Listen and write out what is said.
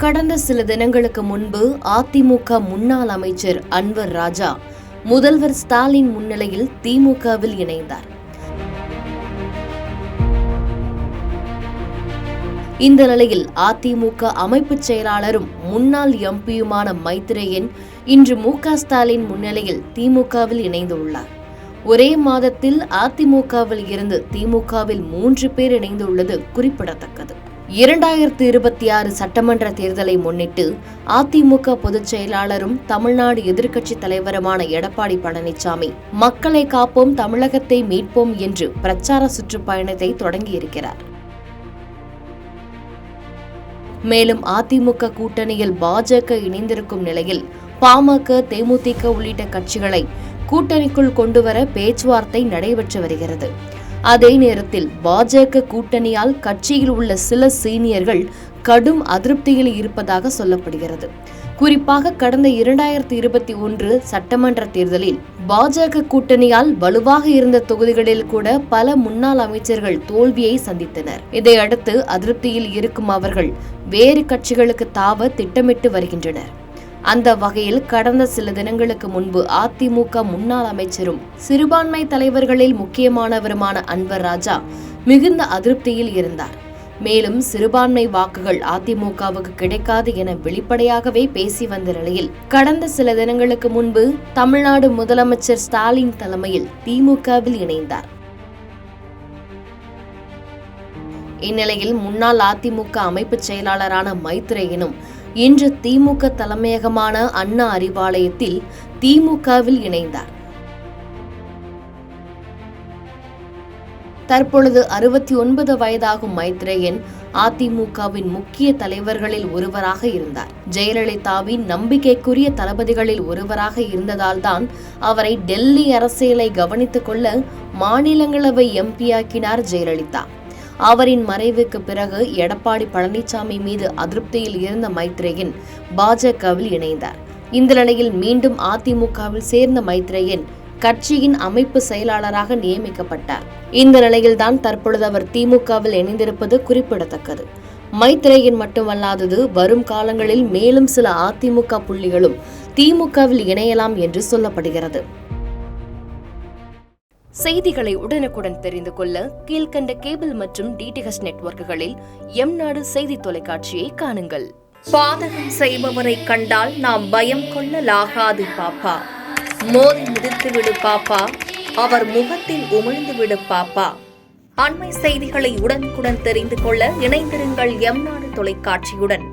கடந்த சில தினங்களுக்கு முன்பு அதிமுக முன்னாள் அமைச்சர் அன்வர் ராஜா முதல்வர் ஸ்டாலின் முன்னிலையில் திமுகவில் இணைந்தார். இந்த நிலையில் அதிமுக அமைப்பு செயலாளரும் முன்னாள் எம்பியுமான மைத்ரேயன் இன்று மு.க.ஸ்டாலின் முன்னிலையில் திமுகவில் இணைந்துள்ளார். ஒரே மாதத்தில் அதிமுகவில் இருந்து திமுகவில் 3 பேர் இணைந்துள்ளது குறிப்பிடத்தக்கது. 2026 சட்டமன்ற தேர்தலை முன்னிட்டு அதிமுக பொதுச் செயலாளரும் தமிழ்நாடு எதிர்க்கட்சித் தலைவருமான எடப்பாடி பழனிசாமி மக்களை காப்போம், தமிழகத்தை மீட்போம் என்று பிரச்சார சுற்றுப்பயணத்தை தொடங்கியிருக்கிறார். மேலும் அதிமுக கூட்டணியில் பாஜக இணைந்திருக்கும் நிலையில் பாமக, தேமுதிக உள்ளிட்ட கட்சிகளை கூட்டணிக்குள் கொண்டுவர பேச்சுவார்த்தை நடைபெற்று வருகிறது. அதே நேரத்தில் பாஜக கூட்டணியால் கட்சியில் உள்ள சில சீனியர்கள் கடும் அதிருப்தியில் இருப்பதாக சொல்லப்படுகிறது. குறிப்பாக கடந்த 2021 சட்டமன்ற தேர்தலில் பாஜக கூட்டணியால் வலுவாக இருந்த தொகுதிகளில் கூட பல முன்னாள் அமைச்சர்கள் தோல்வியை சந்தித்தனர். இதையடுத்து அதிருப்தியில் இருக்கும் அவர்கள் வேறு கட்சிகளுக்கு தாவ திட்டமிட்டு வருகின்றனர். அந்த வகையில் கடந்த சில தினங்களுக்கு முன்பு அதிமுக முன்னாள் அமைச்சரும் சிறுபான்மை தலைவர்களில் முக்கியமானவருமான அன்வர் ராஜா மிகுந்த அதிருப்தியில் இருந்தார். மேலும் சிறுபான்மை வாக்குகள் அதிமுகவுக்கு கிடைக்காது என வெளிப்படையாகவே பேசி வந்த நிலையில் கடந்த சில தினங்களுக்கு முன்பு தமிழ்நாடு முதலமைச்சர் ஸ்டாலின் தலைமையில் திமுகவில் இணைந்தார். இந்நிலையில் முன்னாள் அதிமுக அமைப்பு செயலாளரான மைத்ரேயனும் இன்று திமுக தலைமையகமான அண்ணா அறிவாலயத்தில் திமுகவில் இணைந்தார். தற்பொழுது 69 வயதாகும் மைத்ரேயன் அதிமுகவின் முக்கிய தலைவர்களில் ஒருவராக இருந்தார். ஜெயலலிதாவின் நம்பிக்கைக்குரிய தளபதிகளில் ஒருவராக இருந்ததால்தான் அவரை டெல்லி அரசியலை கவனித்துக் கொள்ள மாநிலங்களவை எம்பியாக்கினார் ஜெயலலிதா. அவரின் மறைவுக்கு பிறகு எடப்பாடி பழனிசாமி மீது அதிருப்தியில் இருந்த மைத்ரேயன் பாஜகவில் இணைந்தார். இந்த நிலையில் மீண்டும் அதிமுகவில் சேர்ந்த மைத்ரேயன் கட்சியின் அமைப்பு செயலாளராக நியமிக்கப்பட்டார். இந்த நிலையில்தான் தற்பொழுது அவர் திமுகவில் இணைந்திருப்பது குறிப்பிடத்தக்கது. மைத்ரேயன் மட்டுமல்லாதது, வரும் காலங்களில் மேலும் சில அதிமுக புள்ளிகளும் திமுகவில் இணையலாம் என்று சொல்லப்படுகிறது. செய்திகளை உடனுக்குடன் தெரிந்து கொள்ள கீழ்கண்ட கேபிள் மற்றும் டிடிஎச் நெட்வொர்க்குகளில் எம்நாடு செய்தி தொலைக்காட்சியை காணுங்கள். பாதகம் செய்பவரை கண்டால் நாம் பயம் கொள்ளலாகாது பாப்பா. மோதி மிதித்துவிடு பாப்பா, அவர் முகத்தில் உமிழ்ந்துவிடு பாப்பா. அண்மை செய்திகளை உடனுக்குடன் தெரிந்து கொள்ள இணைந்திருங்கள் எம்நாடு தொலைக்காட்சியுடன்.